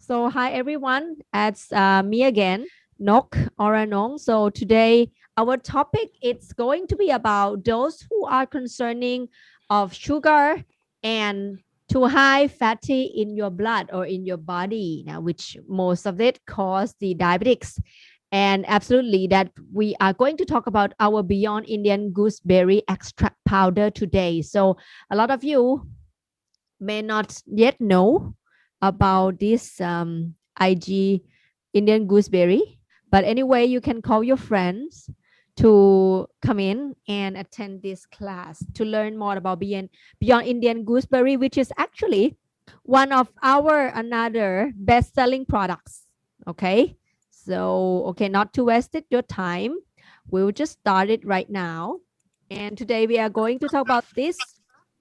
So hi everyone, it's me again, Nok Oranong. So today our topic it's going to be about those who are concerning of sugar and too high fatty in your blood or in your body, now which most of it cause the diabetics. And absolutely that we are going to talk about our Beyond Indian Gooseberry extract powder today. So a lot of you may not yet know about this IG Indian gooseberry. But anyway, you can call your friends to come in and attend this class to learn more about Beyond Indian Gooseberry, which is actually one of our another best-selling products. Okay. So, okay, not to waste it, your time. We'll just start it right now. And today we are going to talk about this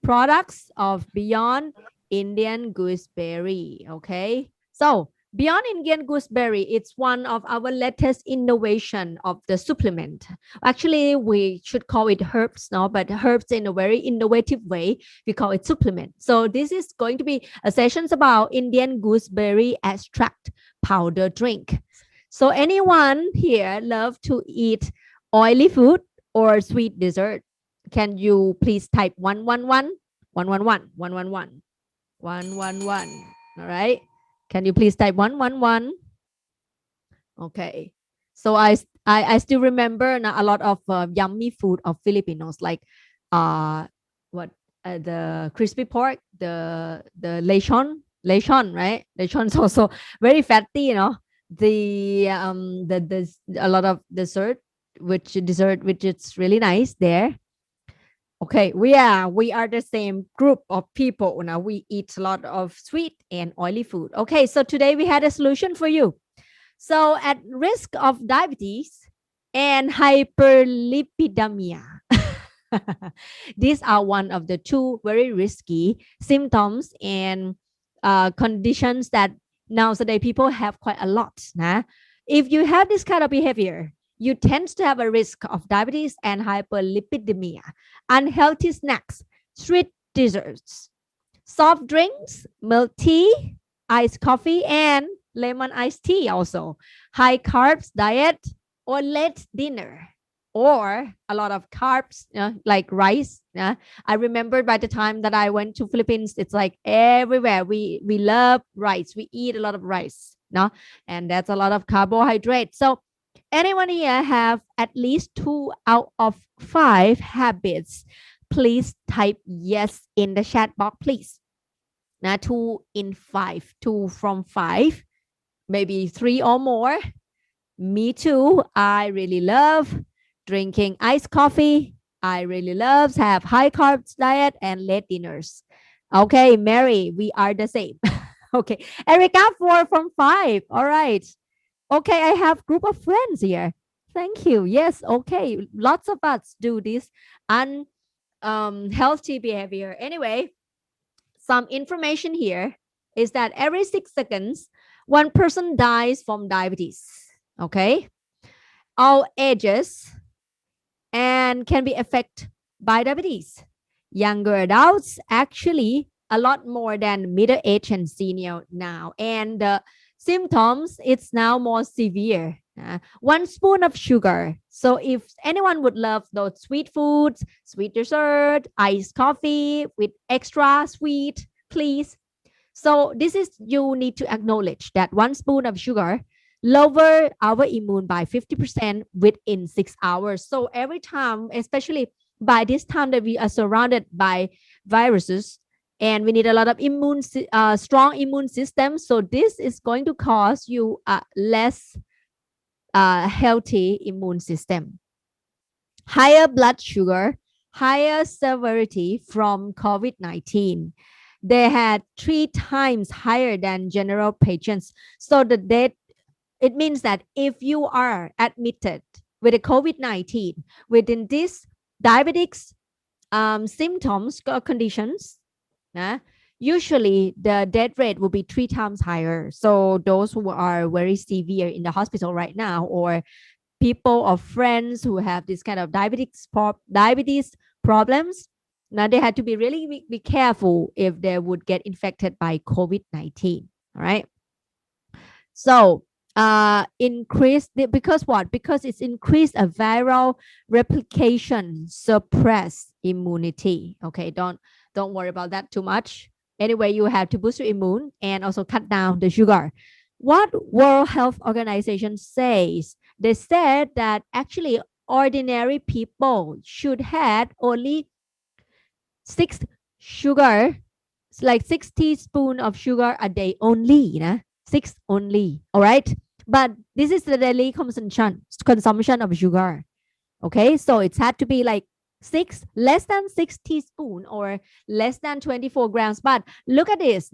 products of Beyond Indian Gooseberry. Okay. So Beyond Indian Gooseberry, it's one of our latest innovation of the supplement. Actually, we should call it herbs now, but herbs in a very innovative way, we call it supplement. So this is going to be a sessions about Indian gooseberry extract powder drink. So anyone here love to eat oily food or sweet dessert? Can you please type 111 111 111 111? All right. Can you please type 111? Okay. So I still remember a lot of yummy food of Filipinos like what the crispy pork, the lechon, right? Lechon is also very fatty, the a lot of dessert which is really nice there. Okay, we are the same group of people. Now we eat a lot of sweet and oily food. Okay, so today we had a solution for you. So at risk of diabetes and hyperlipidemia, these are one of the two very risky symptoms and conditions that nowadays people have quite a lot. Nah? If you have this kind of behavior, you tend to have a risk of diabetes and hyperlipidemia, unhealthy snacks, sweet desserts, soft drinks, milk tea, iced coffee, and lemon iced tea also, high carbs diet or late dinner, or a lot of carbs, like rice. I remember by the time that I went to Philippines, it's like everywhere we love rice. We eat a lot of rice, no, and that's a lot of carbohydrate. So anyone here have at least 2 out of 5 habits? Please type yes in the chat box, please. Now 2 in 5, 2 from 5, maybe 3 or more. Me too. I really love drinking iced coffee. I really love have high carbs diet and late dinners. Okay, Mary, we are the same. Okay, Erica, 4 from 5. All right. Okay, I have group of friends here. Thank you. Yes. Okay, lots of us do this unhealthy behavior. Anyway, some information here is that every 6 seconds, one person dies from diabetes. Okay, all ages and can be affected by diabetes. Younger adults actually a lot more than middle age and senior now, and the symptoms it's now more severe. 1 spoon of sugar. So if anyone would love those sweet foods, sweet dessert, iced coffee with extra sweet, please. So this is you need to acknowledge that 1 spoon of sugar lower our immune by 50% within 6 hours. So every time, especially by this time that we are surrounded by viruses and we need a lot of strong immune system. So this is going to cause you a less healthy immune system. Higher blood sugar, higher severity from COVID-19. They had 3 times higher than general patients. So the death, it means that if you are admitted with a COVID-19 within these diabetics symptoms or conditions, usually the death rate will be 3 times higher. So those who are very severe in the hospital right now, or people or friends who have this kind of diabetes problems, now they had to be really be careful if they would get infected by COVID-19. All right. So increase the, because what? Because it's increased a viral replication, suppress immunity. Okay, don't worry about that too much. Anyway, you have to boost your immune and also cut down the sugar. What World Health Organization says? They said that actually ordinary people should have only 6 sugar, like 6 teaspoons of sugar a day only, 6 only. All right. But this is the daily consumption of sugar. Okay. So it's had to be like less than 6 teaspoons or less than 24 grams. But look at this,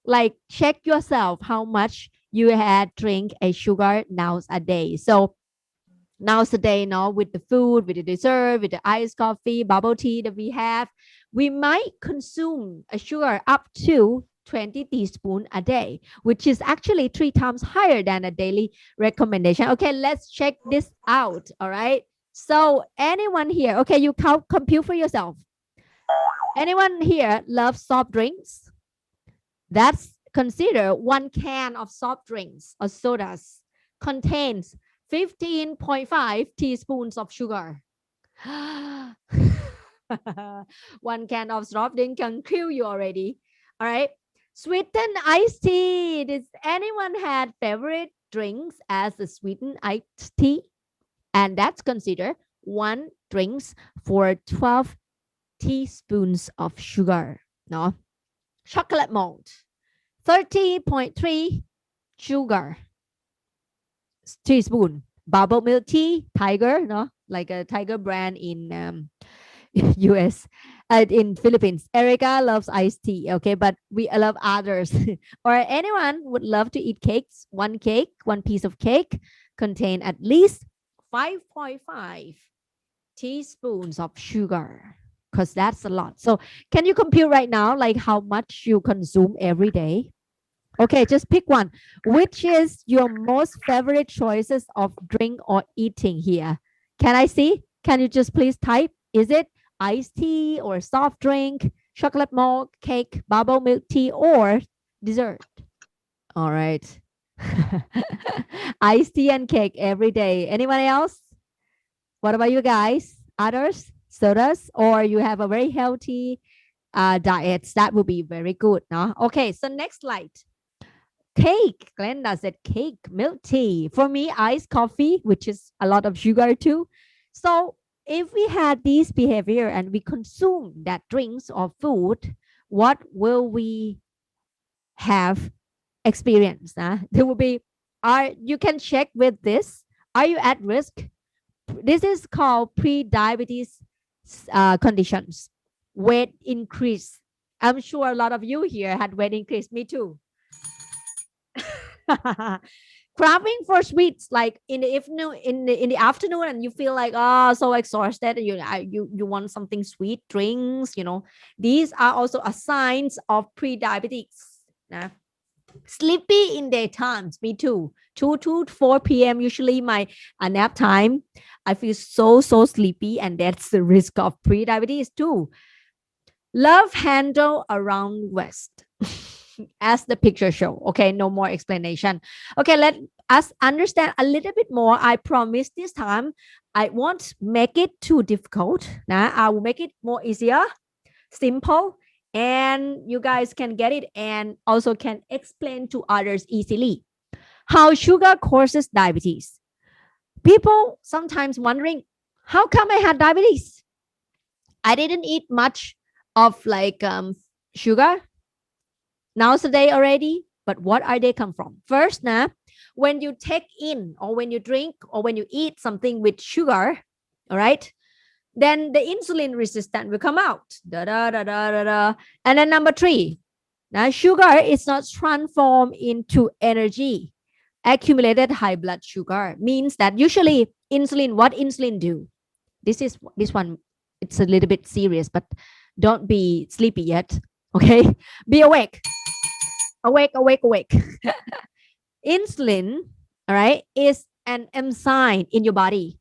like check yourself how much you had drink a sugar now a day. So nowadays, with the food, with the dessert, with the iced coffee, bubble tea that we have, we might consume a sugar up to 20 teaspoons a day, which is actually 3 times higher than a daily recommendation. Okay, let's check this out. All right. So anyone here, okay, you compute for yourself. Anyone here loves soft drinks? That's consider 1 can of soft drinks or sodas contains 15.5 teaspoons of sugar. 1 can of soft drink can kill you already. All right. Sweetened iced tea. Does anyone had favorite drinks as a sweetened iced tea? And that's considered 1 drinks for 12 teaspoons of sugar. No. Chocolate malt, 30.3 sugar teaspoon. Bubble milk tea, Tiger, no, like a Tiger brand in US, in Philippines. Erica loves iced tea, okay, but we love others. Or anyone would love to eat cakes. One piece of cake contain at least 5.5 teaspoons of sugar, because that's a lot. So can you compute right now, like how much you consume every day? Okay, just pick one. Which is your most favorite choices of drink or eating here? Can I see? Can you just please type? Is it iced tea or soft drink, chocolate malt, cake, bubble milk tea, or dessert? All right. Iced tea and cake every day. Anyone else? What about you guys? Others? Sodas? Or you have a very healthy diet? That would be very good. No? Okay, so next slide. Cake. Glenda said cake, milk tea. For me, iced coffee, which is a lot of sugar too. So if we had this behavior and we consume that drinks or food, what will we have experienced? There will be, you can check with this. Are you at risk? This is called pre-diabetes conditions. Weight increase. I'm sure a lot of you here had weight increase. Me too. Craving for sweets, like in the evening, in the afternoon, and you feel like so exhausted, and you want something sweet, drinks. These are also a signs of pre-diabetes. Sleepy in daytimes, me too. 2 to 4 p.m. usually my nap time. I feel so sleepy, and that's the risk of pre-diabetes too. Love handle around waist. As the picture show. Okay, no more explanation. Okay, let us understand a little bit more. I promise this time I won't make it too difficult. Now I will make it more easier, simple, and you guys can get it and also can explain to others easily. How sugar causes diabetes. People sometimes wondering, how come I had diabetes? I didn't eat much of like sugar nowadays already, but what are they come from? First, when you take in or when you drink or when you eat something with sugar, all right, then the insulin resistance will come out. And then number 3, now sugar is not transformed into energy. Accumulated high blood sugar means that usually what insulin do? This one, it's a little bit serious, but don't be sleepy yet. Okay, be awake. Awake. Insulin, all right, is an enzyme in your body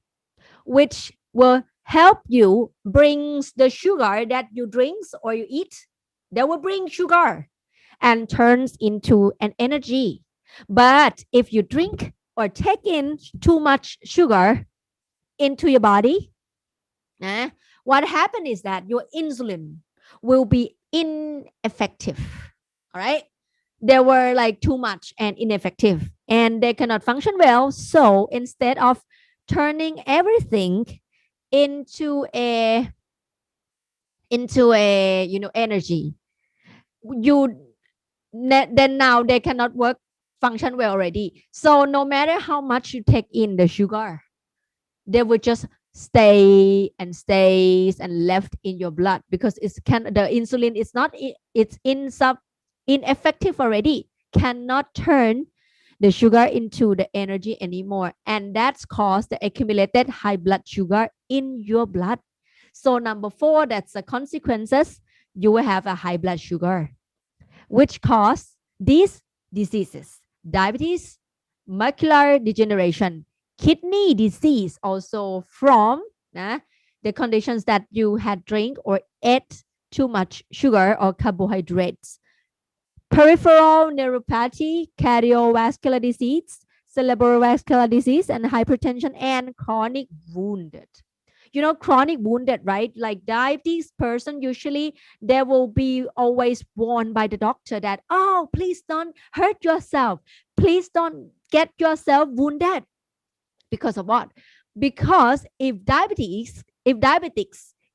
which will help you brings the sugar that you drink or you eat. That will bring sugar and turns into an energy. But if you drink or take in too much sugar into your body, what happens is that your insulin will be ineffective. All right. They were like too much and ineffective, and they cannot function well. So instead of turning everything into a energy, you then now they cannot work function well already. So no matter how much you take in the sugar, they will just stay and stays and left in your blood, because the insulin is not, it's ineffective already, cannot turn the sugar into the energy anymore, and that's caused the accumulated high blood sugar in your blood. So number 4, that's the consequences. You will have a high blood sugar, which cause these diseases: diabetes, macular degeneration, kidney disease, also from the conditions that you had drink or ate too much sugar or carbohydrates, peripheral neuropathy, cardiovascular disease, cerebrovascular disease, and hypertension, and chronic wounded. Chronic wounded, right? Like diabetes person, usually they will be always warned by the doctor that, oh, please don't hurt yourself. Please don't get yourself wounded. Because of what? Because if diabetics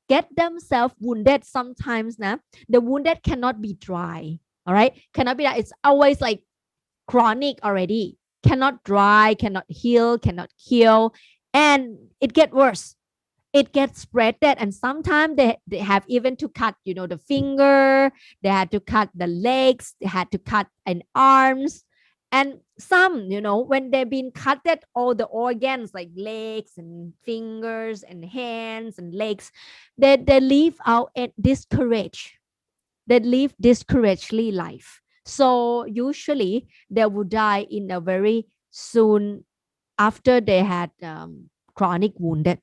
get themselves wounded, sometimes now the wounded cannot be dry. All right. Cannot be that. It's always like chronic already. Cannot dry, cannot heal, cannot heal. And it gets worse. It gets spreaded, and sometimes they have even to cut the finger, they had to cut the legs, they had to cut an arms, and some when they've been cutted all the organs like legs and fingers and hands and legs, they leave out and discouraged, they live discouragedly life. So usually they will die in a very soon after they had chronic wounded.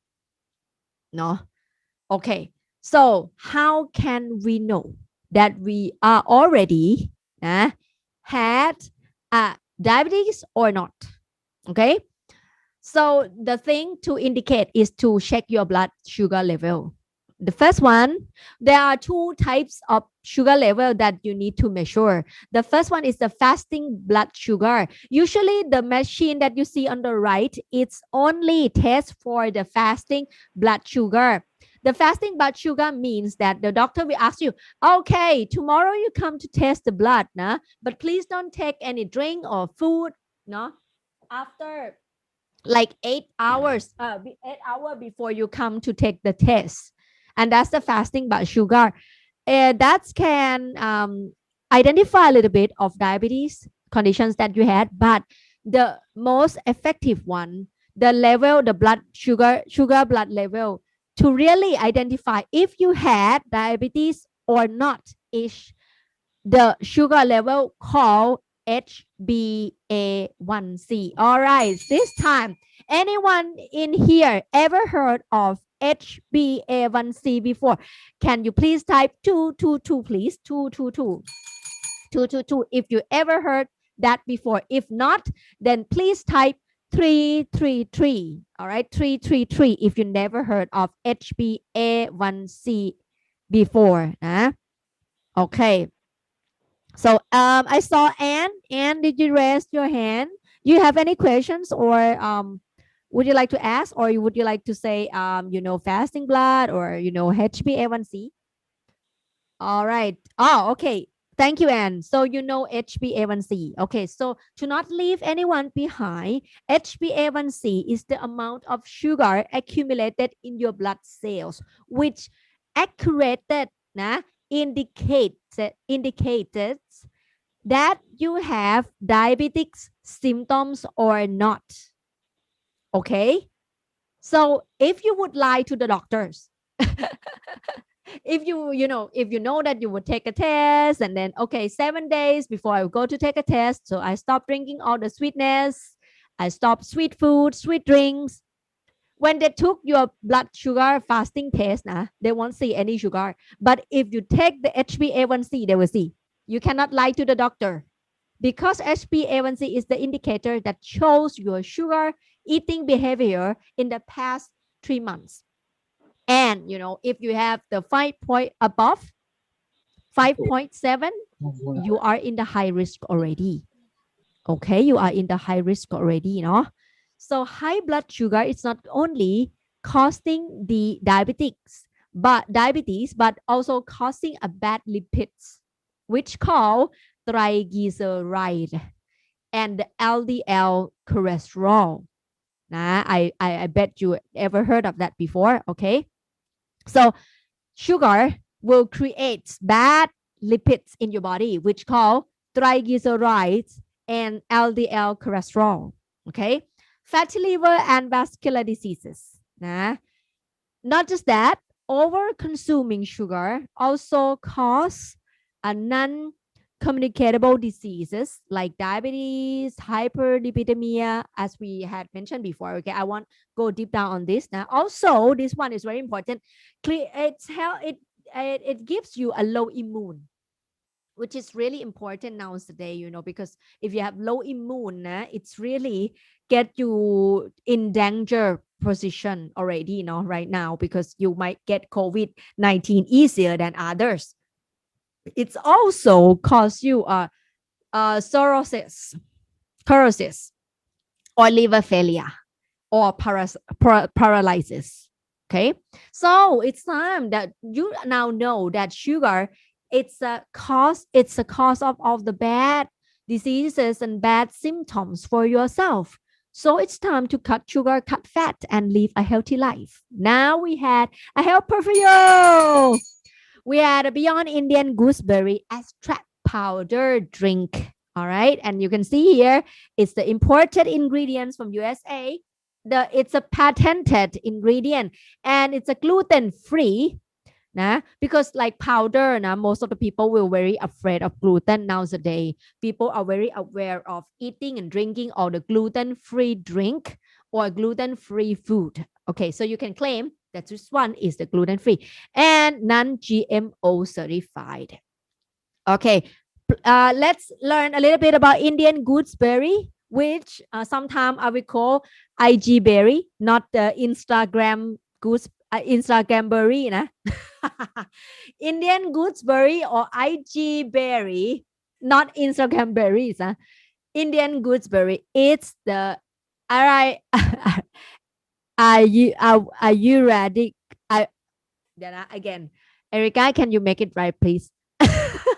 No. Okay. So how can we know that we are already had diabetes or not? Okay. So the thing to indicate is to check your blood sugar level. The first one, there are 2 types of sugar level that you need to measure. The first one is the fasting blood sugar. Usually the machine that you see on the right, it's only test for the fasting blood sugar. The fasting blood sugar means that the doctor will ask you, okay, tomorrow you come to test the blood, but please don't take any drink or food after like 8 hours, 8 hours before you come to take the test. And that's the fasting blood sugar. That can identify a little bit of diabetes conditions that you had, but the most effective one, the blood sugar blood level, to really identify if you had diabetes or not, is the sugar level called HbA1c. All right, this time, anyone in here ever heard of HbA1c before? Can you please type 222, please? 222. 222 if you ever heard that before. If not, then please type 333. All right, 333 if you never heard of HbA1c before. Okay. So I saw Anne. Anne, did you raise your hand? Do you have any questions, or would you like to ask, or would you like to say fasting blood, or HbA1c? All right. Oh, okay. Thank you, Anne. So HbA1c. Okay, so to not leave anyone behind, HbA1c is the amount of sugar accumulated in your blood cells, which accurate indicated that you have diabetic symptoms or not. Okay, so if you would lie to the doctors, if you know that you would take a test, and then 7 days before I go to take a test, so I stop drinking all the sweetness, I stop sweet food, sweet drinks. When they took your blood sugar fasting test, they won't see any sugar. But if you take the HbA1c, they will see. You cannot lie to the doctor. because HbA1c is the indicator that shows your sugar eating behavior in the past 3 months. And if you have the 5 point above 5.7, you are in the high risk already. Okay, you are in the high risk already, So high blood sugar is not only causing the diabetes, but also causing a bad lipids, which called triglyceride and LDL cholesterol. Nah, I bet you ever heard of that before. Okay, so sugar will create bad lipids in your body, which called triglycerides and LDL cholesterol. Okay, fatty liver and vascular diseases. Nah, not just that, over consuming sugar also cause a non-communicable diseases like diabetes, hyperlipidemia, as we had mentioned before. Okay, I won't go deep down on this now. Also, this one is very important. It gives you a low immune, which is really important nowadays, because if you have low immune, it's really get you in danger position already, right now, because you might get COVID-19 easier than others. It's also cause you cirrhosis or liver failure or paralysis. Okay, so it's time that you now know that sugar it's a cause of all the bad diseases and bad symptoms for yourself. So it's time to cut sugar, cut fat, and live a healthy life. Now we had a helper for you. We had a Beyond Indian Gooseberry extract powder drink. All right, and you can see here it's the imported ingredients from USA. It's a patented ingredient and it's a gluten free. Because like powder, most of the people were very afraid of gluten nowadays. People are very aware of eating and drinking all the gluten-free drink or gluten-free food. Okay, so you can claim that this one is the gluten-free and non-GMO certified. Okay, let's learn a little bit about Indian gooseberry, which sometimes I will call IG berry, not the Instagram berry. Indian gooseberry or IG berry, not Instagram berries. Indian gooseberry. It's the are you ready? Again, Erica, can you make it right, please?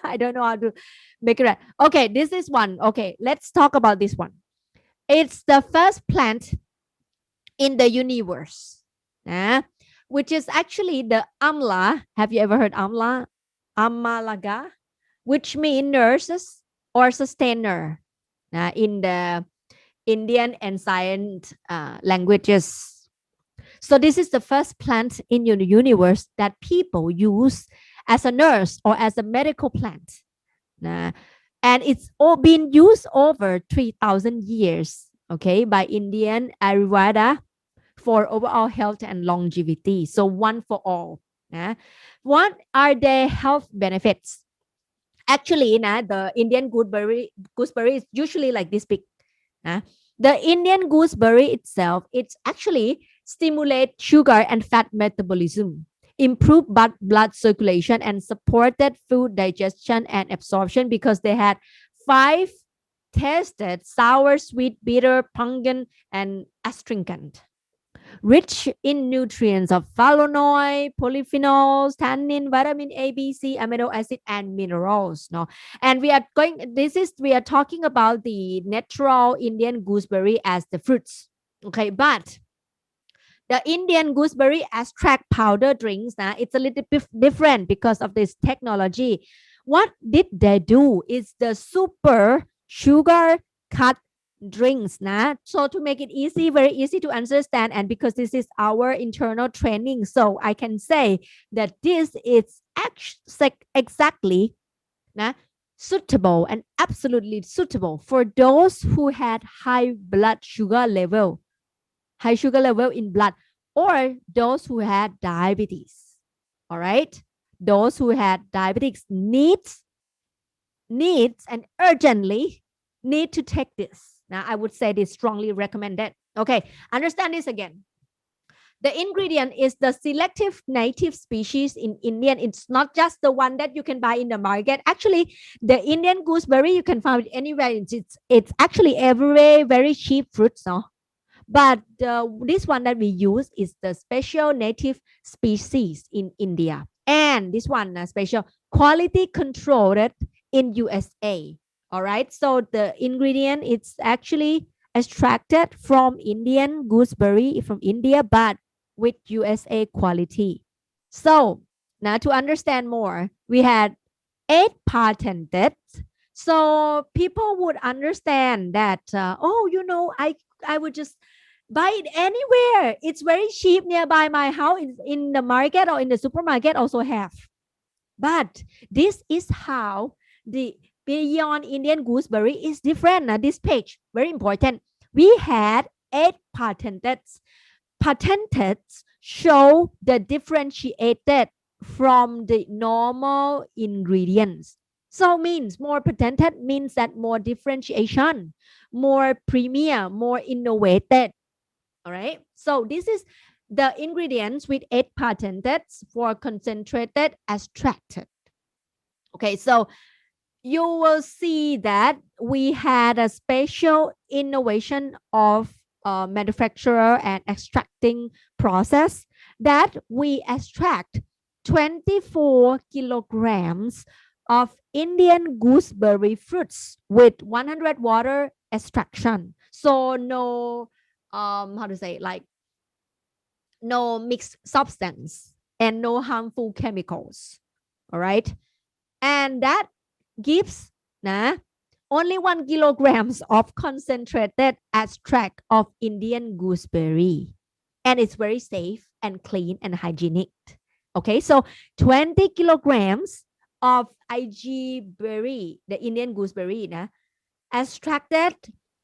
I don't know how to make it right. Okay, this is one. Okay, let's talk about this one. It's the first plant in the universe, which is actually the amla. Have you ever heard amla? Amalaga, which means nurses or sustainer in the Indian and science languages. So this is the first plant in the universe that people use as a nurse or as a medical plant. And it's all been used over 3,000 years, okay, by Indian Ayurveda for overall health and longevity. So one for all. What are the health benefits? Actually, the Indian gooseberry is usually like this big. The Indian gooseberry itself, it's actually stimulate sugar and fat metabolism, improve blood circulation, and supported food digestion and absorption because they had 5 tested sour, sweet, bitter, pungent, and astringent. Rich in nutrients of flavonoid, polyphenols, tannin, vitamin A, B, C, amino acid, and minerals. No, and we are talking about the natural Indian gooseberry as the fruits. Okay, but the Indian gooseberry extract powder drinks, it's a little bit different because of this technology. What did they do? It's the super sugar cut drinks. So to make it easy, very easy to understand, and because this is our internal training, so I can say that this is exactly suitable and absolutely suitable for those who had high sugar level in blood, or those who had diabetes. All right, those who had diabetes needs and urgently need to take this. Now, I would say this strongly recommended. Okay, understand this again. The ingredient is the selective native species in Indian. It's not just the one that you can buy in the market. Actually, the Indian gooseberry you can find it anywhere. It's actually everywhere, very cheap fruits, no? But this one that we use is the special native species in India. And this one, special quality controlled in USA. All right. So the ingredient, it's actually extracted from Indian gooseberry from India, but with USA quality. So now to understand more, we had 8 patented. So people would understand that, oh, I would just buy it anywhere. It's very cheap nearby my house in the market or in the supermarket also have. But this is how the Beyond Indian Gooseberry is different. Now, this page, very important. We had 8 patented show the differentiated from the normal ingredients. So means more patented means that more differentiation, more premium, more innovated. All right. So this is the ingredients with 8 patented for concentrated extracted. Okay. So you will see that we had a special innovation of manufacturer and extracting process that we extract 24 kilograms of Indian gooseberry fruits with 100 water extraction. So no, how to say, like no mixed substance and no harmful chemicals. All right. And that gives only 1 kilograms of concentrated extract of Indian gooseberry. And it's very safe and clean and hygienic. Okay, so 20 kilograms of IG berry, the Indian gooseberry, extracted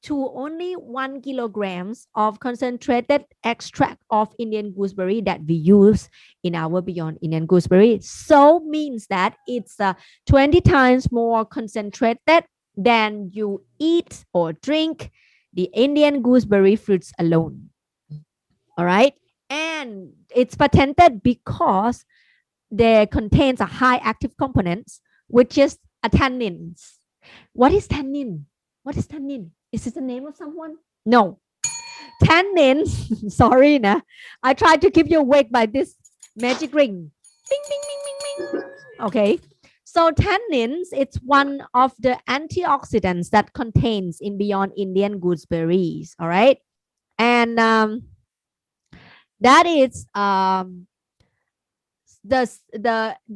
to only 1 kilograms of concentrated extract of Indian gooseberry that we use in our Beyond Indian Gooseberry. So means that it's 20 times more concentrated than you eat or drink the Indian gooseberry fruits alone. All right. And it's patented because they contains a high active components, which is a tannins. What is tannin? What is tannin? Is it the name of someone? No. Tannins. Sorry, nah. I tried to keep you awake by this magic ring. Bing, bing, bing, bing, bing. Okay. So tannins, it's one of the antioxidants that contains in Beyond Indian gooseberries. All right. And that is the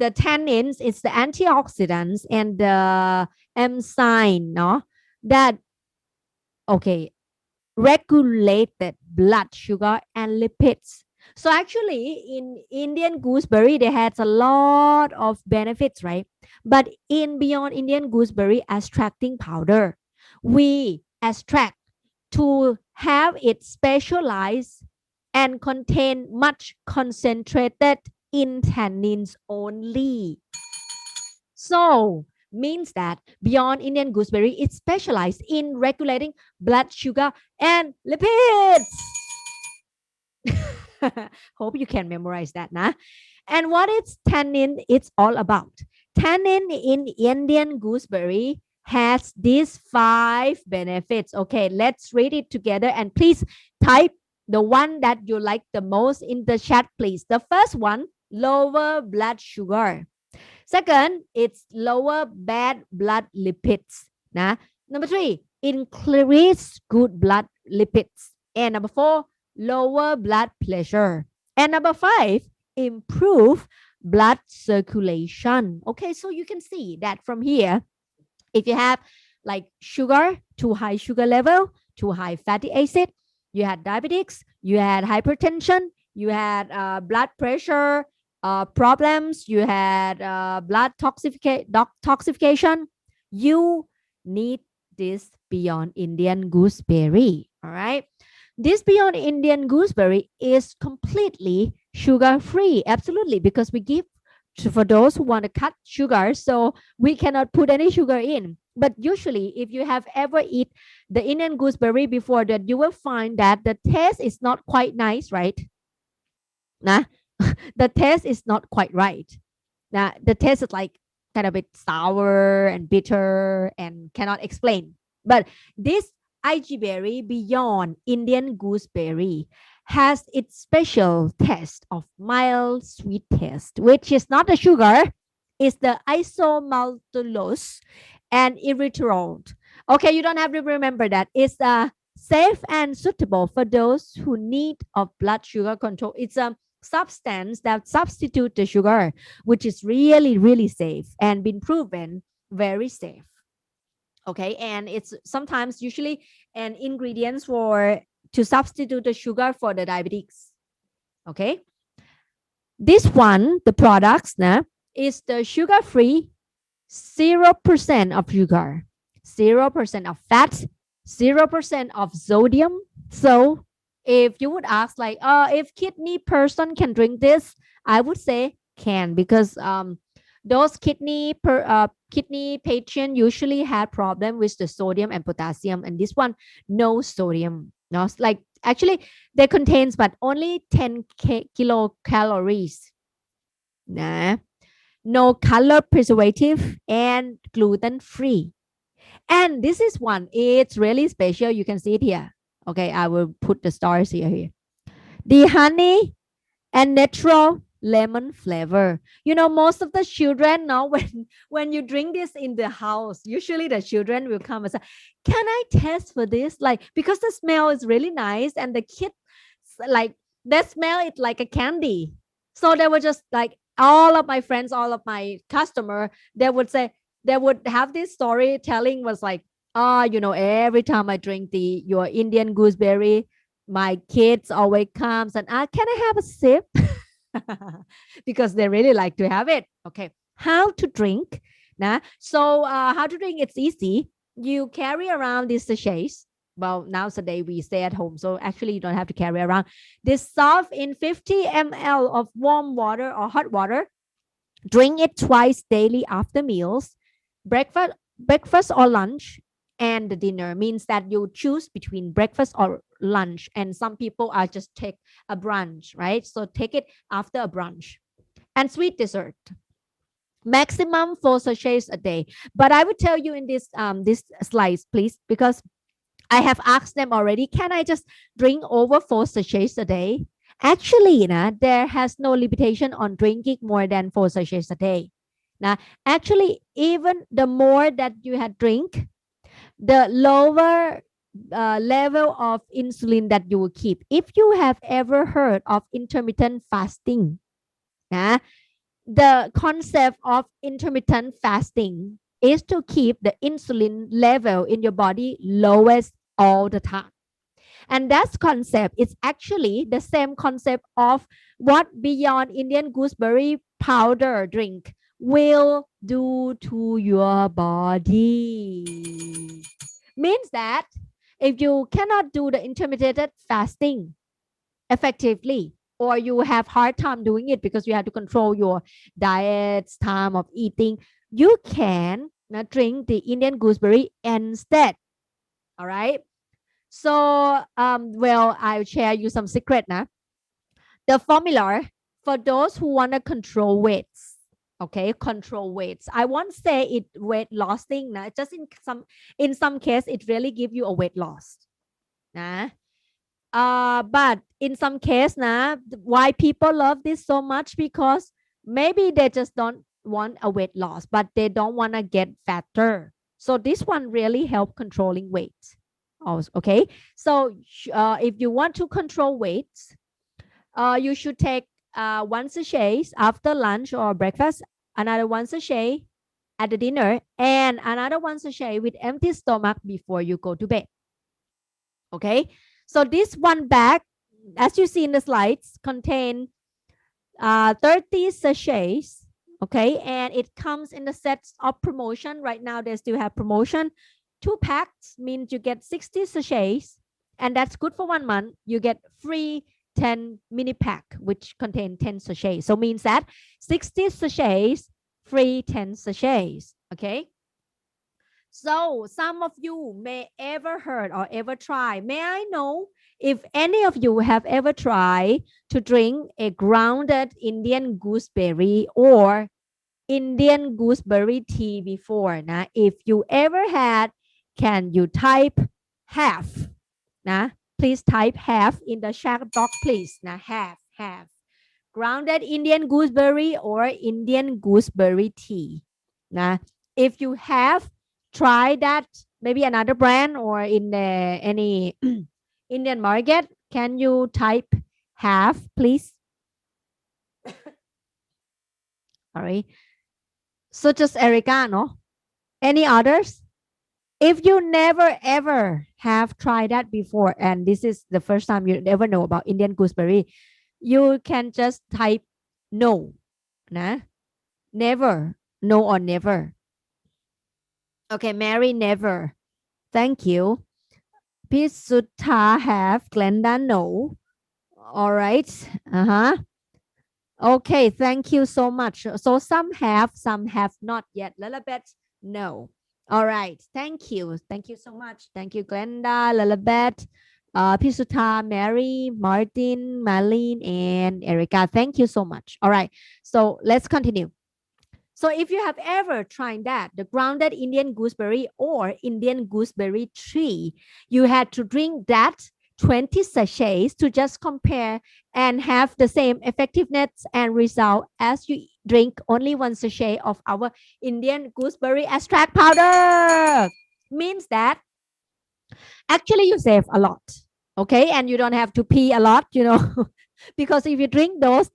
tannins, it's the antioxidants and the enzyme, no, that regulated blood sugar and lipids. So actually in Indian gooseberry, they had a lot of benefits, right? But in Beyond Indian Gooseberry extracting powder, we extract to have it specialized and contain much concentrated in tannins only. So means that Beyond Indian Gooseberry is specialized in regulating blood sugar and lipids. Hope you can memorize that, nah? And what is tannin? It's all about. Tannin in Indian gooseberry has these 5 benefits. Okay, let's read it together and please type the one that you like the most in the chat, please. The first one, lower blood sugar. Second, it's lower bad blood lipids. Nah? Number 3, increase good blood lipids. And number 4, lower blood pressure. And number 5, improve blood circulation. Okay, so you can see that from here, if you have like sugar, too high sugar level, too high fatty acid, you had diabetics, you had hypertension, you had blood pressure problems, you had blood toxification, you need this Beyond Indian Gooseberry. All right. This Beyond Indian Gooseberry is completely sugar free. Absolutely. Because we give for those who want to cut sugar. So we cannot put any sugar in. But usually, if you have ever eat the Indian gooseberry before that, you will find that the taste is not quite nice, right? Nah, the taste is not quite right. Now, the taste is like kind of a bit sour and bitter and cannot explain. But this IG berry beyond Indian gooseberry has its special taste of mild sweet taste, which is not the sugar, it's the isomaltulose and erythritol. Okay, you don't have to remember that. It's safe and suitable for those who need of blood sugar control. It's a substance that substitute the sugar, which is really, really safe and been proven very safe. Okay, and it's sometimes usually an ingredients for to substitute the sugar for the diabetics. Okay, this one, the products now, is the sugar-free 0% of sugar, 0% of fat, 0% of sodium. So if you would ask like, if kidney person can drink this, I would say can, because those kidney patient usually have problem with the sodium and potassium, and this one no sodium. No, like actually they contains but only 10 kilocalories. Nah, no color preservative and gluten free. And this is one, it's really special. You can see it here. Okay, I will put the stars here. The honey and natural lemon flavor. You know, most of the children now, when you drink this in the house, usually the children will come and say, "Can I taste for this?" Like, because the smell is really nice, and the kids like they smell it like a candy. So they were just like all of my friends, all of my customer, they would say they would have this storytelling was like, you know, every time I drink your Indian gooseberry, my kids always comes and can I have a sip? Because they really like to have it. Okay, how to drink? Nah, so how to drink? It's easy. You carry around these sachets. Well, nowadays we stay at home, so actually you don't have to carry around. Dissolve in 50 ml of warm water or hot water. Drink it twice daily after meals, breakfast or lunch, and the dinner. Means that you choose between breakfast or lunch, and some people are just take a brunch, right? So take it after a brunch. And sweet dessert, maximum 4 sachets a day. But I would tell you in this slides, please, because I have asked them already, can I just drink over 4 sachets a day? Actually, there has no limitation on drinking more than 4 sachets a day. Now, actually, even the more that you had drink, the lower level of insulin that you will keep. If you have ever heard of intermittent fasting, the concept of intermittent fasting is to keep the insulin level in your body lowest all the time. And that concept is actually the same concept of what Beyond Indian Gooseberry powder drink will do to your body. Means that if you cannot do the intermittent fasting effectively, or you have hard time doing it because you have to control your diet's time of eating, you can drink the Indian gooseberry instead. All right. So, well, I'll share you some secret now. The formula for those who want to control weights. Okay, control weights. I won't say it weight loss thing. Nah. Just in some case, it really give you a weight loss. Nah. But in some case, why people love this so much? Because maybe they just don't want a weight loss, but they don't want to get fatter. So this one really help controlling weight. Okay, so if you want to control weights, you should take 1 sachet after lunch or breakfast, another 1 sachet at the dinner, and another 1 sachet with empty stomach before you go to bed. Okay, so this one bag, as you see in the slides, contain 30 sachets. Okay, and it comes in the sets of promotion. Right now, they still have promotion. 2 packs means you get 60 sachets, and that's good for 1 month. You get free 10 mini pack, which contain 10 sachets. So means that 60 sachets, free 10 sachets. Okay. So some of you may ever heard or ever try. May I know if any of you have ever tried to drink a grounded Indian gooseberry or Indian gooseberry tea before? Nah? If you ever had, can you type have? Nah? Please type have in the chat box, please. Nah? Have. Grounded Indian gooseberry or Indian gooseberry tea. Nah? If you have, try that, maybe another brand or in any Indian market, can you type have, please? All right. Such as Erica, no? Any others? If you never ever have tried that before, and this is the first time you ever know about Indian gooseberry, you can just type no. Nah? Never. No or never. Okay, Mary, never. Thank you. Pisutta have, Glenda, no. All right. Uh-huh. Okay, thank you so much. So some have not yet. Lilibet, no. All right, thank you. Thank you so much. Thank you, Glenda, Lilibet, Pisuta, Mary, Martin, Marlene, and Erica. Thank you so much. All right, so let's continue. So if you have ever tried that, the grounded Indian gooseberry or Indian gooseberry tree, you had to drink that 20 sachets to just compare and have the same effectiveness and result as you drink only one sachet of our Indian gooseberry extract powder. Means that actually you save a lot. Okay, and you don't have to pee a lot, because if you drink those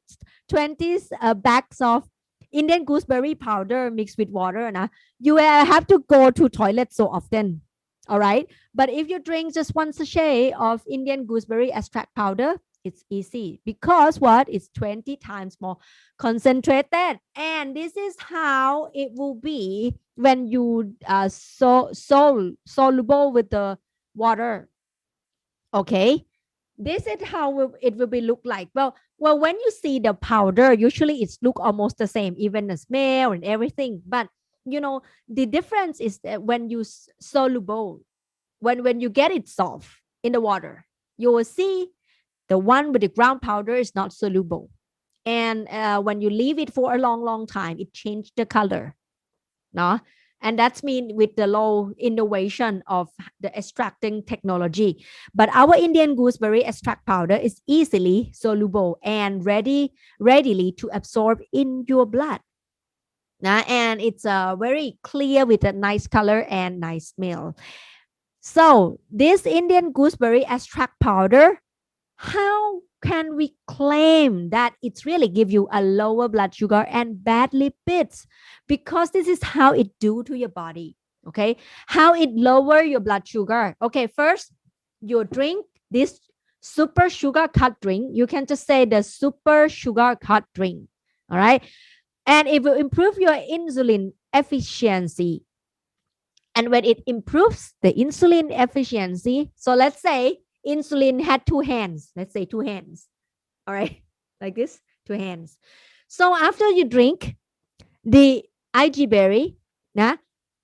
20 bags of Indian gooseberry powder mixed with water, you have to go to toilet so often. All right. But if you drink just one sachet of Indian gooseberry extract powder, it's easy because what? It's 20 times more concentrated. And this is how it will be when you soluble with the water. Okay. This is how it will be look like. Well, when you see the powder, usually it's look almost the same, even the smell and everything. But the difference is that when you soluble, when you get it soft in the water, you will see the one with the ground powder is not soluble. And when you leave it for a long time, it changed the color. No? And that's mean with the low innovation of the extracting technology. But our Indian gooseberry extract powder is easily soluble and readily to absorb in your blood. And it's very clear with a nice color and nice smell. So this Indian gooseberry extract powder, how can we claim that it's really give you a lower blood sugar and bad lipids? Because this is how it do to your body. Okay, how it lower your blood sugar. Okay, first you drink this super sugar cut drink. You can just say the super sugar cut drink. All right, and it will improve your insulin efficiency. And when it improves the insulin efficiency, so let's say insulin had two hands. Let's say two hands. All right, like this, two hands. So after you drink the IG berry,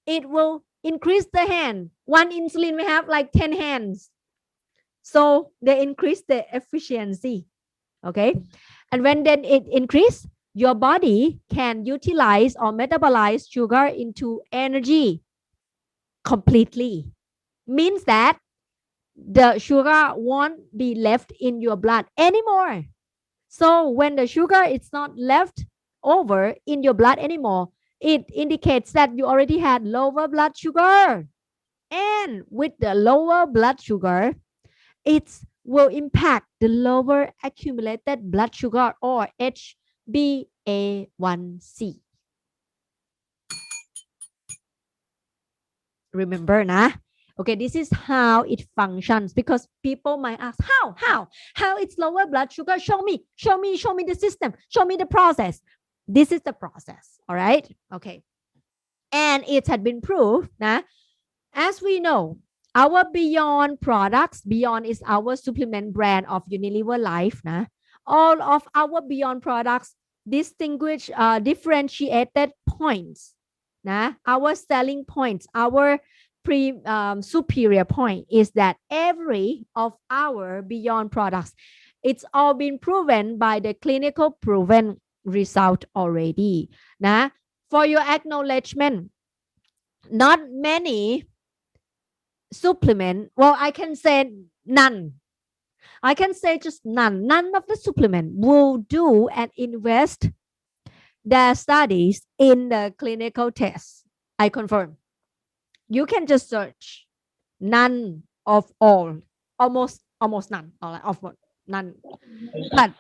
it will increase the hand. One insulin will have like 10 hands. So they increase the efficiency. Okay. And when then it increase, your body can utilize or metabolize sugar into energy completely. Means that the sugar won't be left in your blood anymore. So when the sugar is not left over in your blood anymore, it indicates that you already had lower blood sugar. And with the lower blood sugar, it will impact the lower accumulated blood sugar or HbA1c. Remember, okay, this is how it functions, because people might ask, how it's lower blood sugar? Show me the system, show me the process. This is the process. All right. Okay. And it had been proved, as we know, our Beyond products, Beyond is our supplement brand of Unilever Life. All of our Beyond products distinguish differentiated points. our selling points, our superior point is that every of our Beyond products, it's all been proven by the clinical proven result already. For your acknowledgement, not many supplement, well, I can say none. I can say just none. None of the supplement will do and invest their studies in the clinical test. I confirm. You can just search none of all, almost none, of none. But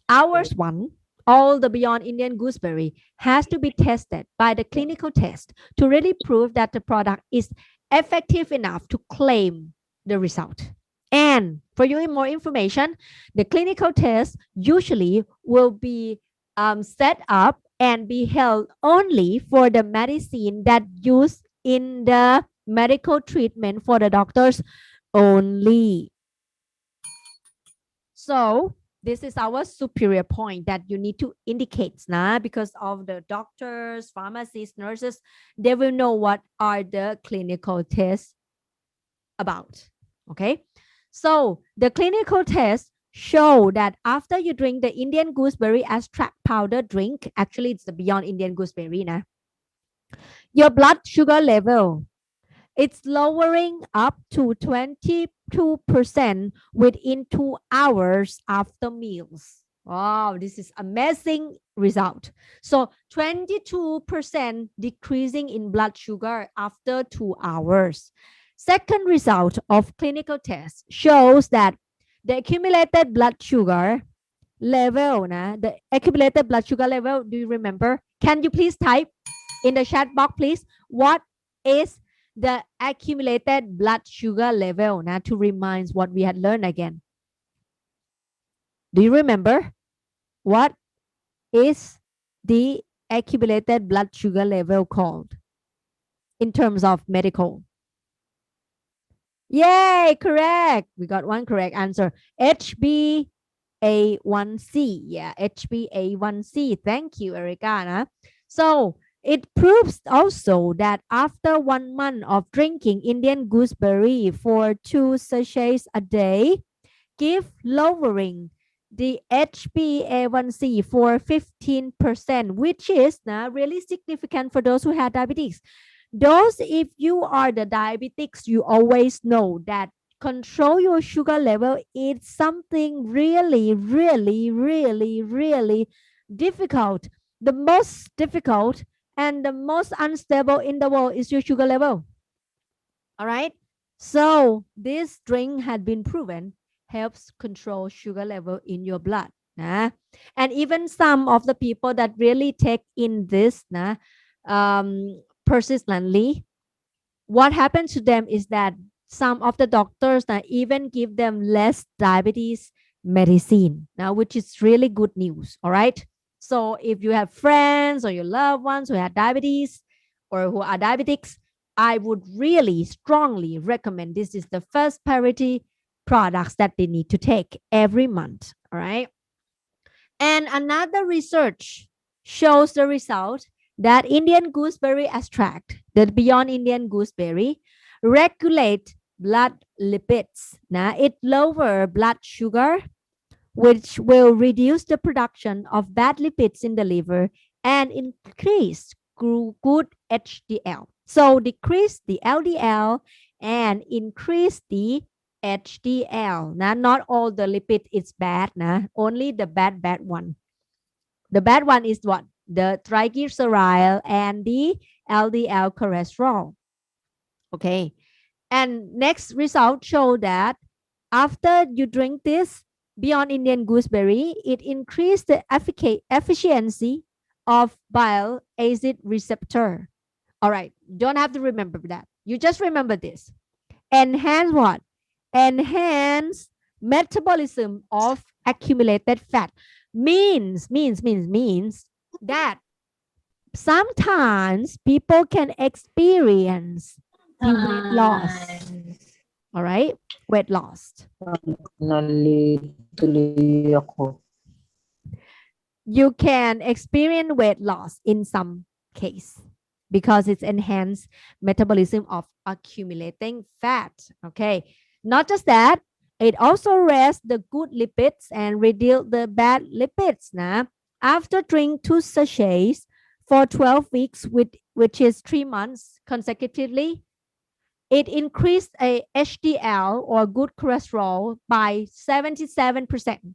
ours one, all the Beyond Indian Gooseberry, has to be tested by the clinical test to really prove that the product is effective enough to claim the result. And for you more information, the clinical test usually will be set up and be held only for the medicine that used in the medical treatment for the doctors only. So this is our superior point that you need to indicate because of the doctors, pharmacists, nurses, they will know what are the clinical tests about. Okay. So the clinical tests show that after you drink the Indian gooseberry extract powder drink, actually it's the Beyond Indian Gooseberry, your blood sugar level, it's lowering up to 22% within 2 hours after meals. Wow, this is amazing result. So 22% decreasing in blood sugar after 2 hours. Second result of clinical test shows that the accumulated blood sugar level, the accumulated blood sugar level, do you remember? Can you please type in the chat box, please? What is the accumulated blood sugar level to remind what we had learned again? Do you remember? What is the accumulated blood sugar level called in terms of medical? Yay, correct. We got one correct answer. HbA1c. Yeah, HbA1c. Thank you, Erica. So it proves also that after 1 month of drinking Indian gooseberry for 2 sachets a day, give lowering the HbA1c for 15%, which is really significant for those who have diabetes. Those, if you are the diabetics, you always know that control your sugar level is something really, really, really, really difficult. The most difficult and the most unstable in the world is your sugar level. All right. So this drink had been proven helps control sugar level in your blood. And even some of the people that really take in this persistently, what happens to them is that some of the doctors even give them less diabetes medicine, which is really good news. All right. So if you have friends or your loved ones who have diabetes or who are diabetics, I would really strongly recommend this is the first priority products that they need to take every month. All right. And another research shows the result that Indian gooseberry extract, the Beyond Indian Gooseberry, regulate blood lipids. Now, it lower blood sugar, which will reduce the production of bad lipids in the liver and increase good HDL. So decrease the LDL and increase the HDL. Now, not all the lipid is bad, only the bad one. The bad one is what? The triglyceride and the LDL cholesterol. Okay. And next result show that after you drink this Beyond Indian Gooseberry, it increased the efficiency of bile acid receptor. All right. Don't have to remember that. You just remember this. Enhance what? Enhance metabolism of accumulated fat. Means that sometimes people can experience the weight loss. All right, weight loss. You can experience weight loss in some case. because it's enhanced metabolism of accumulating fat. Okay, not just that, it also raises the good lipids and reduce the bad lipids. Now, after drinking 2 sachets for 12 weeks, which is 3 months consecutively, it increased a HDL or good cholesterol by 77%.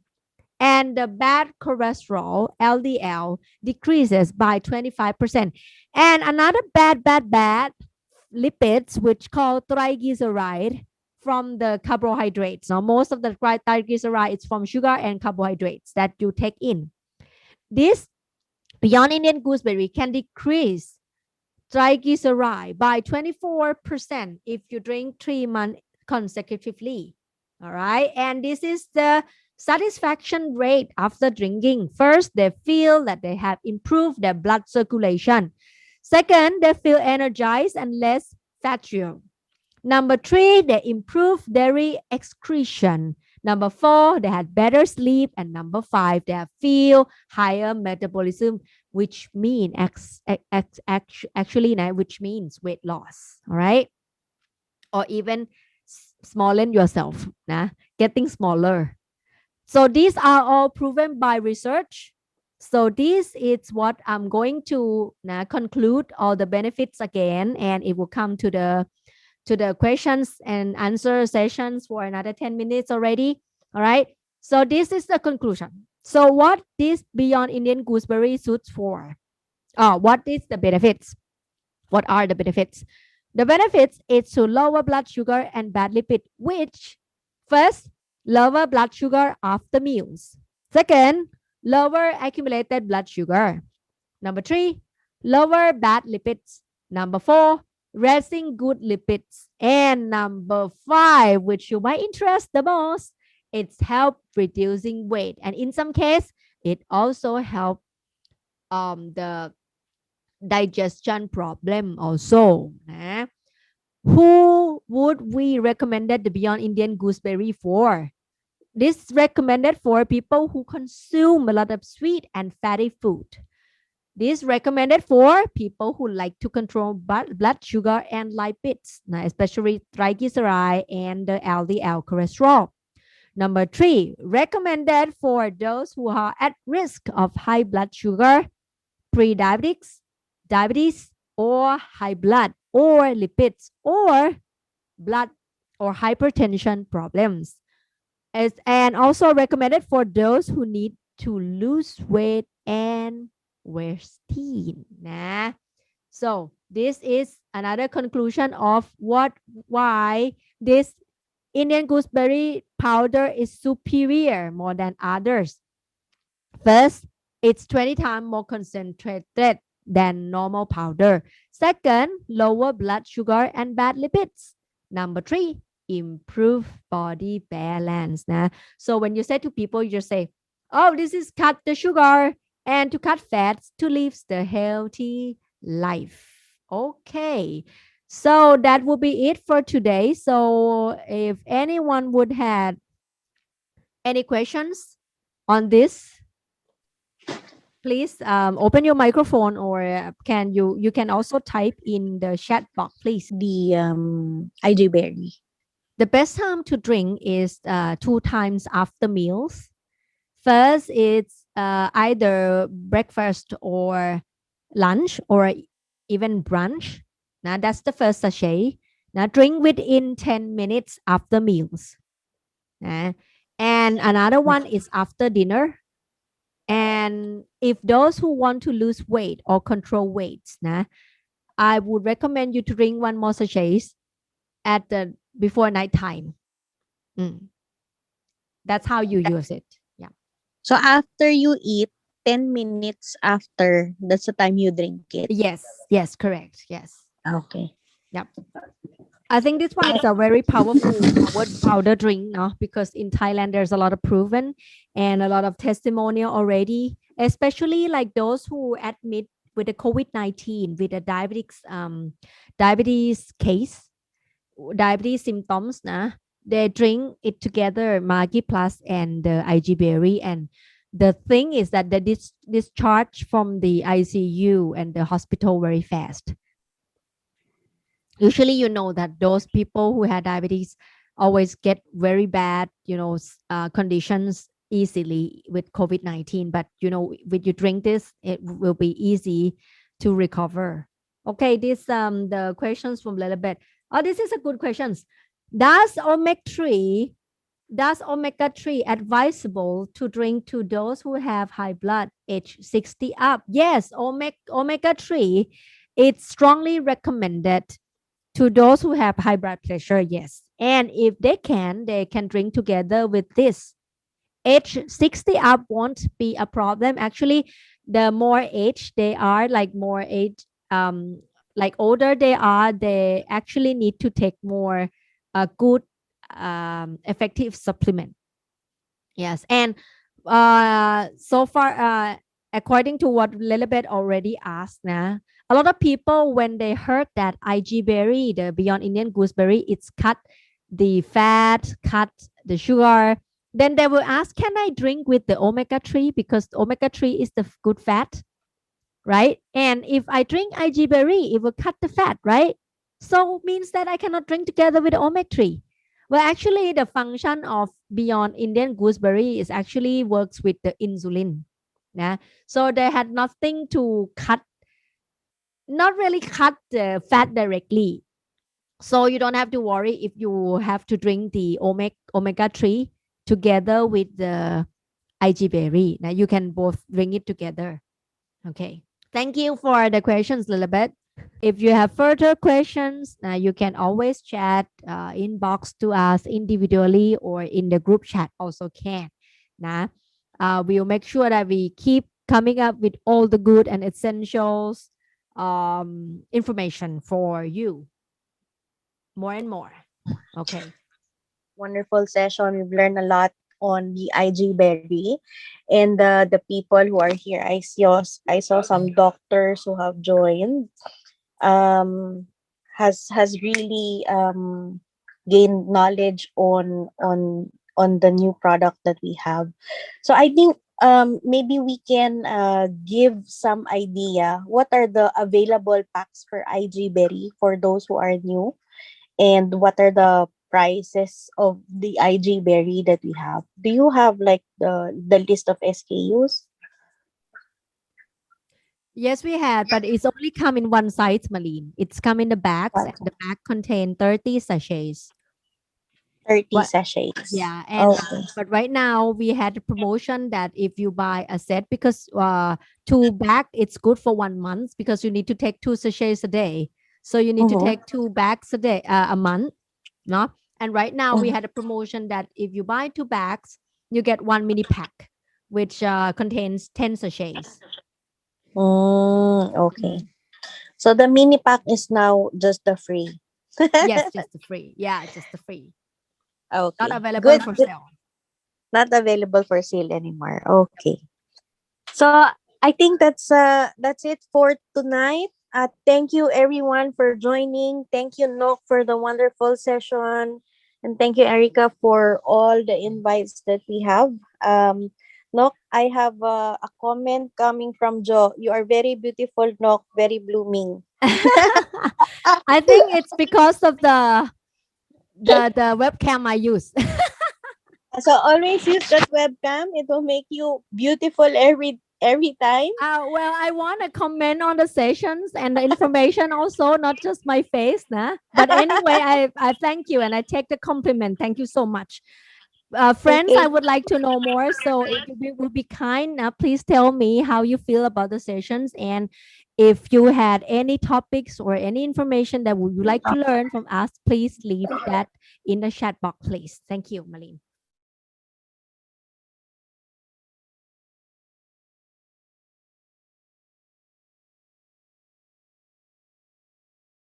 And the bad cholesterol, LDL, decreases by 25%. And another bad lipids, which called triglyceride, from the carbohydrates. Now, most of the triglyceride is from sugar and carbohydrates that you take in. This Beyond Indian Gooseberry can decrease triglyceride by 24% if you drink 3 months consecutively. All right. And this is the satisfaction rate after drinking. First, they feel that they have improved their blood circulation. Second, they feel energized and less fatigued. Number 3, they improve dairy excretion. Number 4, they had better sleep. And number 5, they feel higher metabolism, which mean actually which means weight loss. All right, or even smaller yourself, getting smaller. So these are all proven by research. So this is what I'm going to conclude all the benefits again, and it will come to the questions and answer sessions for another 10 minutes already. All right. So this is the conclusion. So what this Beyond Indian Gooseberry suits for? What is the benefits? What are the benefits? The benefits is to lower blood sugar and bad lipid, which first, lower blood sugar after meals. Second, lower accumulated blood sugar. Number 3, lower bad lipids. Number 4, raising good lipids. And number 5, which you might interest the most, it's help reducing weight. And in some case, it also help the digestion problem also. Who would we recommend the Beyond Indian Gooseberry for? This recommended for people who consume a lot of sweet and fatty food. This recommended for people who like to control blood sugar and lipids, especially triglyceride and the LDL cholesterol. Number 3, recommended for those who are at risk of high blood sugar, pre-diabetics, diabetes, or high blood, or lipids, or blood or hypertension problems. And also recommended for those who need to lose weight and wear thin. So this is another conclusion of why this Indian gooseberry powder is superior more than others. First, it's 20 times more concentrated than normal powder. Second, lower blood sugar and bad lipids. Number 3, improve body balance. So when you say to people, you just say, oh, this is cut the sugar and to cut fats to live the healthy life. Okay. So that will be it for today. So if anyone would have any questions on this, please open your microphone, or can you can also type in the chat box, please. The IG berry. The best time to drink is 2 times after meals. First, it's either breakfast or lunch or even brunch. Now that's the first sachet. Now drink within 10 minutes after meals. And another one is after dinner. And if those who want to lose weight or control weights, I would recommend you to drink 1 more sachet at the before nighttime. That's how you use it. Yeah. So after you eat, 10 minutes after, that's the time you drink it. Yes. Yes. Correct. Yes. Okay. Yep. I think this one is a very powerful powder drink, because in Thailand there's a lot of proven and a lot of testimonial already, especially like those who admit with the COVID-19 with a diabetes case, diabetes symptoms. They drink it together, Maggi Plus and the IG Berry. And the thing is that they discharge from the ICU and the hospital very fast. Usually, you know that those people who had diabetes always get very bad, conditions easily with COVID-19. But, when you drink this, it will be easy to recover. Okay, this the questions from Lilibet. Oh, this is a good questions. Does omega 3 does omega 3 advisable to drink to those who have high blood age 60 up? Yes, omega 3, it's strongly recommended to those who have high blood pressure, yes. And if they can drink together with this. Age 60 up won't be a problem. Actually, the more age they are, like more age, like older they are, they actually need to take more good, effective supplement. Yes. And so far, according to what Lilibet already asked, now, a lot of people, when they heard that IG berry, the Beyond Indian gooseberry, it's cut the fat, cut the sugar, then they will ask, can I drink with the omega 3? Because omega 3 is the good fat, right? And if I drink IG berry, it will cut the fat, right? So means that I cannot drink together with omega 3. Well, actually, the function of Beyond Indian gooseberry is actually works with the insulin. Yeah. So they had nothing to cut, not really cut the fat directly. So you don't have to worry if you have to drink the omega 3 together with the IG berry. Now you can both drink it together. Okay. Thank you for the questions, Lilibet. If you have further questions, you can always chat, inbox to us individually or in the group chat also can. Nah, we'll make sure that we keep coming up with all the good and essentials information for you more and more. Okay. Wonderful session. We've learned a lot on the IG berry and the people who are here. I saw some doctors who have joined. Um, has really gained knowledge on the new product that we have. So I think maybe we can give some idea what are the available packs for IG berry for those who are new, and what are the prices of the IG berry that we have. Do you have like the list of SKUs? Yes, we had, but it's only come in one size, Malene. It's come in the bags, and the bag contain 30 sachets. 30 What? sachets. Yeah, and Okay. but right now we had a promotion that if you buy a set, because two bag it's good for 1 month, because you need to take two sachets a day, so you need to Mm-hmm. take two bags a day, a month, no? And right now we had a promotion that if you buy two bags, you get one mini pack, which contains 10 sachets. Okay. Mm. So the mini pack is now just the free. Yes, just the free. Yeah, just the free. Not Okay. available Good. for Good. sale. Not available for sale anymore. Okay. So I think that's it for tonight. Thank you everyone for joining. Thank you Nok for the wonderful session, and thank you Erica for all the invites that we have. Nok, I have a comment coming from Joe. You are very beautiful, Nok. Very blooming. I think it's because of the webcam I use. So always use that webcam. It will make you beautiful every time. Well, I want to comment on the sessions and the information also, not just my face. Nah? But anyway, I thank you and I take the compliment. Thank you so much. Friends, Okay. I would like to know more. So if you will be kind, please tell me how you feel about the sessions. And if you had any topics or any information that would you like to learn from us, please leave that in the chat box, please. Thank you, Malene.